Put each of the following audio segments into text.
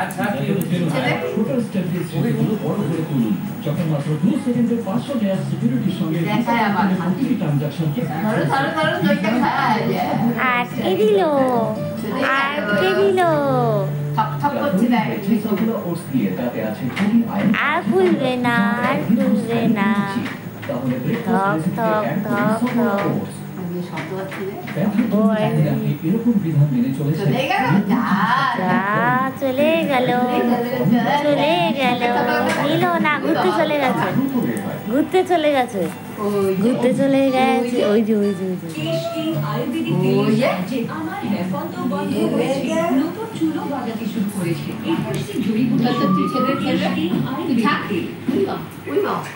আচ্ছা ছোট স্টেপ দিয়ে ছবিগুলো বড় করে তুলুন। যখন মাত্র 2 সেকেন্ডে 500 লেয়ার সিকিউরিটির সঙ্গে প্রতিটি ট্রানজাকশন আটকে দিল আর খুলবে না থক থক থক থক চলে গেল নিল না ঘুরতে চলে গেছে ওই যে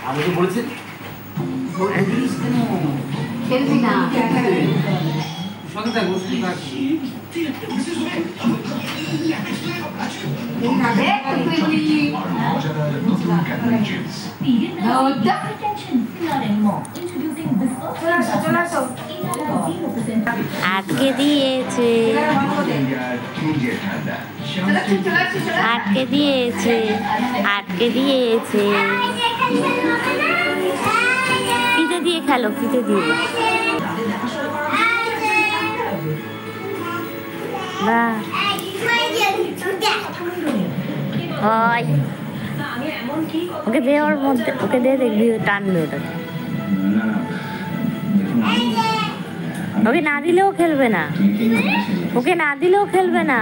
আমি তো বলেছি খেলবি না সঙ্গে থাকবো আটকে দিয়েছে ফিতে দিয়ে খেলো ওকে দে ওর মধ্যে ওকে দে দেখবি টানবে ওটাকে ওকে না দিলেও খেলবে না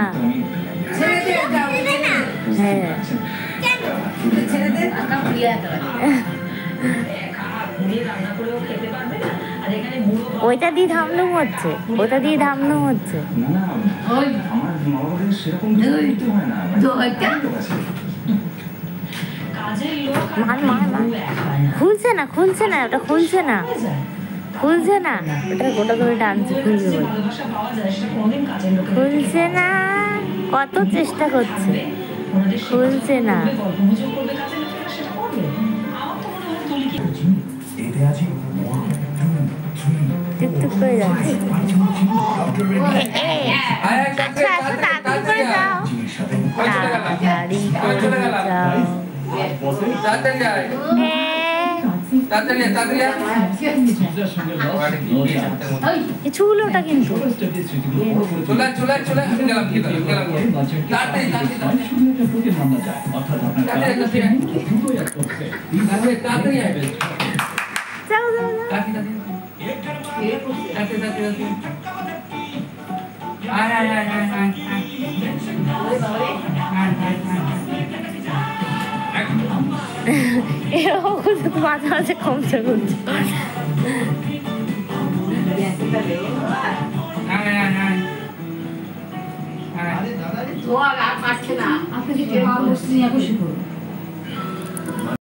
হ্যাঁ ওইটা দিয়ে ধামলুম হচ্ছে খুলছে না ওটা খুলছে না ওটা গোটা ধরে টানছে খুলছে না কত চেষ্টা করছে খুলছে না টুকটুক করে যাচ্ছে তাড়াতাড়ি করে যাও চুল ওটা কিন্তু মাঝে মাঝে কমছে ও আর পারছে না আপনি